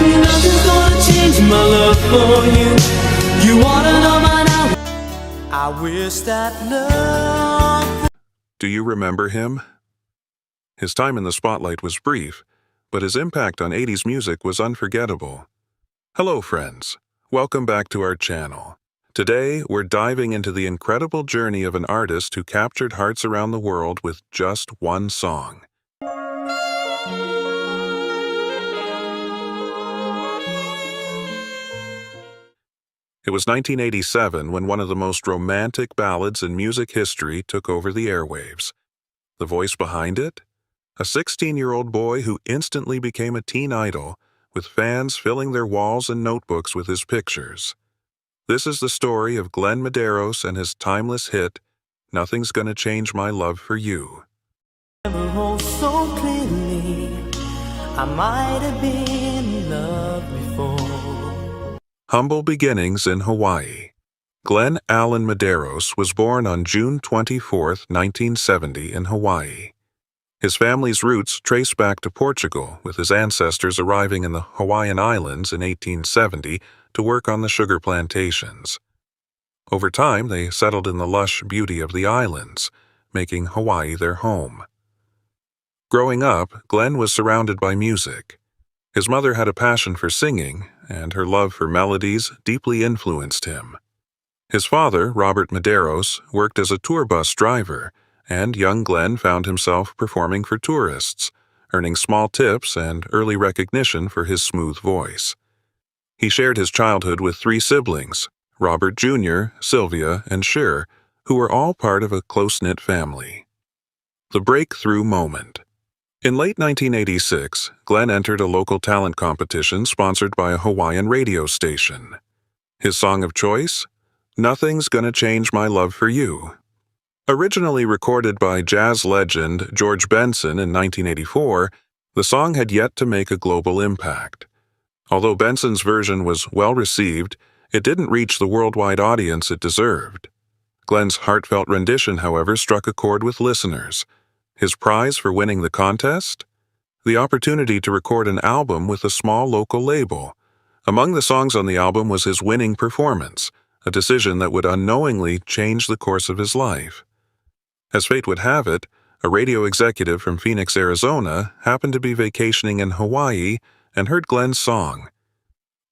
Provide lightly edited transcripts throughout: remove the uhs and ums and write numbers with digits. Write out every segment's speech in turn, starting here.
Nothing's gonna change my love for you. You wanna know my now? I wish that love. Do you remember him? His time in the spotlight was brief, but his impact on 80s music was unforgettable. Hello, friends. Welcome back to our channel. Today, we're diving into the incredible journey of an artist who captured hearts around the world with just one song. It was 1987 when one of the most romantic ballads in music history took over the airwaves. The voice behind it? A 16-year-old boy who instantly became a teen idol, with fans filling their walls and notebooks with his pictures. This is the story of Glenn Medeiros and his timeless hit, Nothing's Gonna Change My Love for You. Oh, so clearly, I might have been in love before. Humble beginnings in Hawaii. Glenn Allen Medeiros was born on June 24, 1970 in Hawaii. His family's roots trace back to Portugal, with his ancestors arriving in the Hawaiian Islands in 1870 to work on the sugar plantations. Over time, they settled in the lush beauty of the islands, making Hawaii their home. Growing up, Glenn was surrounded by music. His mother had a passion for singing, and her love for melodies deeply influenced him. His father, Robert Medeiros, worked as a tour bus driver, and young Glenn found himself performing for tourists, earning small tips and early recognition for his smooth voice. He shared his childhood with 3 siblings, Robert Jr., Sylvia, and Cher, who were all part of a close-knit family. The breakthrough moment. In late 1986, Glenn entered a local talent competition sponsored by a Hawaiian radio station. His song of choice? Nothing's Gonna Change My Love for You. Originally recorded by jazz legend George Benson in 1984, the song had yet to make a global impact. Although Benson's version was well received, it didn't reach the worldwide audience it deserved. Glenn's heartfelt rendition, however, struck a chord with listeners. His prize for winning the contest? The opportunity to record an album with a small local label. Among the songs on the album was his winning performance, a decision that would unknowingly change the course of his life. As fate would have it, a radio executive from Phoenix, Arizona, happened to be vacationing in Hawaii and heard Glenn's song.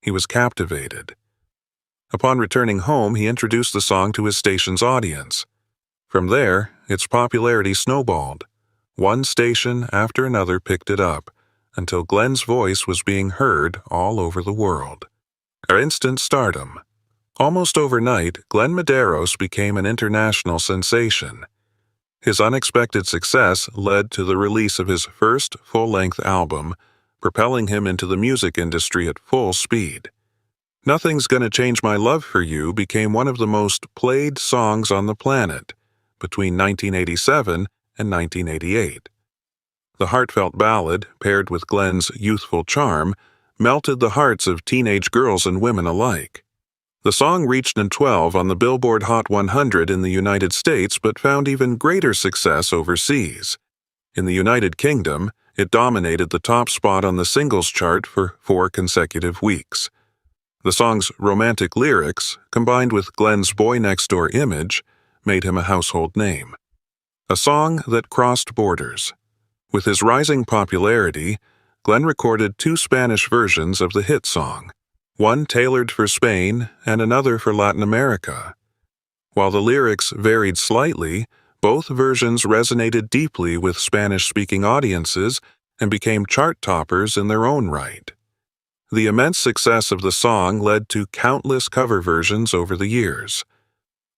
He was captivated. Upon returning home, he introduced the song to his station's audience. From there, its popularity snowballed. One station after another picked it up, until Glenn's voice was being heard all over the world. Instant stardom. Almost overnight, Glenn Medeiros became an international sensation. His unexpected success led to the release of his first full-length album, propelling him into the music industry at full speed. Nothing's Gonna Change My Love for You became one of the most played songs on the planet between 1987 and 1988. The heartfelt ballad, paired with Glenn's youthful charm, melted the hearts of teenage girls and women alike. The song reached No. 12 on the Billboard Hot 100 in the United States, but found even greater success overseas. In the United Kingdom, it dominated the top spot on the singles chart for 4 consecutive weeks. The song's romantic lyrics, combined with Glenn's boy-next-door image, made him a household name. A song that crossed borders. With his rising popularity, Glenn recorded 2 Spanish versions of the hit song, one tailored for Spain and another for Latin America. While the lyrics varied slightly, both versions resonated deeply with Spanish-speaking audiences and became chart toppers in their own right. The immense success of the song led to countless cover versions over the years.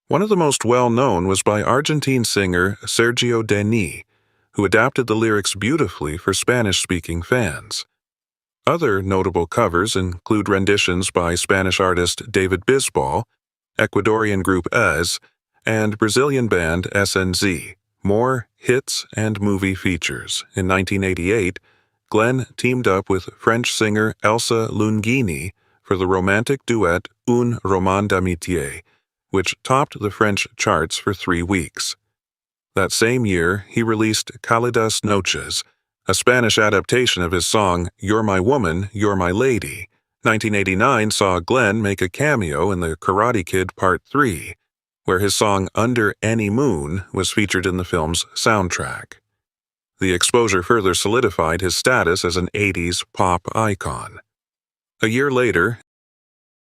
One of the most well-known was by Argentine singer Sergio Denis, who adapted the lyrics beautifully for Spanish-speaking fans. Other notable covers include renditions by Spanish artist David Bisbal, Ecuadorian group Ez, and Brazilian band SNZ. More hits and movie features. In 1988, Glenn teamed up with French singer Elsa Lungini for the romantic duet Un roman d'amitié, which topped the French charts for 3 weeks. That same year, he released Cálidas Noches, A Spanish adaptation of his song You're My Woman, You're My Lady, 1989 saw Glenn make a cameo in The Karate Kid Part 3, where his song Under Any Moon was featured in the film's soundtrack. The exposure further solidified his status as an 80s pop icon. A year later,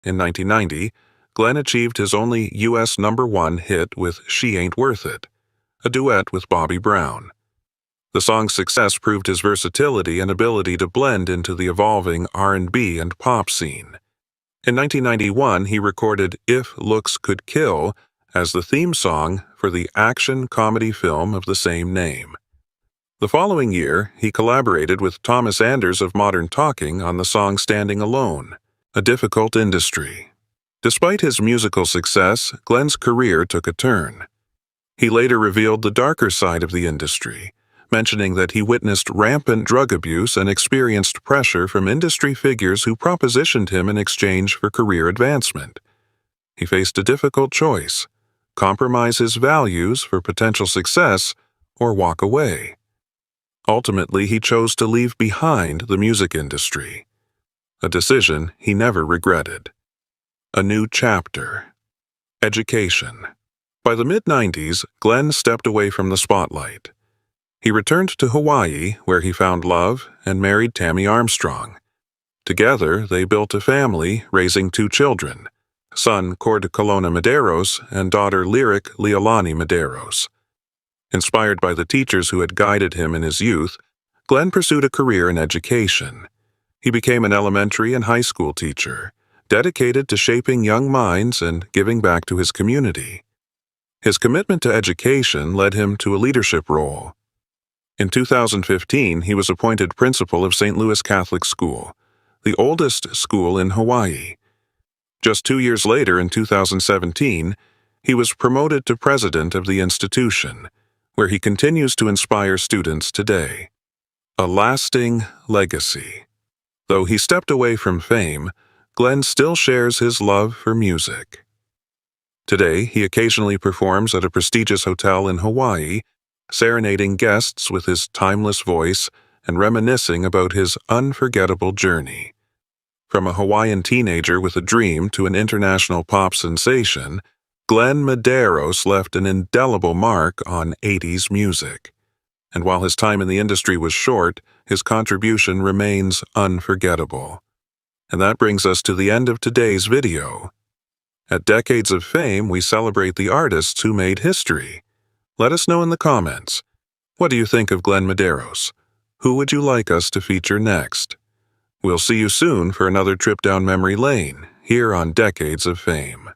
in 1990, Glenn achieved his only U.S. #1 hit with She Ain't Worth It, a duet with Bobby Brown. The song's success proved his versatility and ability to blend into the evolving R&B and pop scene. In 1991, he recorded If Looks Could Kill as the theme song for the action-comedy film of the same name. The following year, he collaborated with Thomas Anders of Modern Talking on the song Standing Alone, A Difficult Industry. Despite his musical success, Glenn's career took a turn. He later revealed the darker side of the industry, mentioning that he witnessed rampant drug abuse and experienced pressure from industry figures who propositioned him in exchange for career advancement. He faced a difficult choice: compromise his values for potential success or walk away. Ultimately, he chose to leave behind the music industry, a decision he never regretted. A new chapter. Education. By the mid-90s, Glenn stepped away from the spotlight. He returned to Hawaii, where he found love and married Tammy Armstrong. Together, they built a family, raising 2 children, son Cord Colonna Medeiros and daughter Lyric Leilani Medeiros. Inspired by the teachers who had guided him in his youth, Glenn pursued a career in education. He became an elementary and high school teacher, dedicated to shaping young minds and giving back to his community. His commitment to education led him to a leadership role. In 2015, he was appointed principal of St. Louis Catholic School, the oldest school in Hawaii. Just 2 years later, in 2017, he was promoted to president of the institution, where he continues to inspire students today. A lasting legacy. Though he stepped away from fame, Glenn still shares his love for music. Today, he occasionally performs at a prestigious hotel in Hawaii, serenading guests with his timeless voice and reminiscing about his unforgettable journey. From a Hawaiian teenager with a dream to an international pop sensation, Glenn Medeiros left an indelible mark on 80s music. And while his time in the industry was short, his contribution remains unforgettable. And that brings us to the end of today's video. At Decades of Fame, we celebrate the artists who made history. Let us know in the comments. What do you think of Glenn Medeiros? Who would you like us to feature next? We'll see you soon for another trip down memory lane, here on Decades of Fame.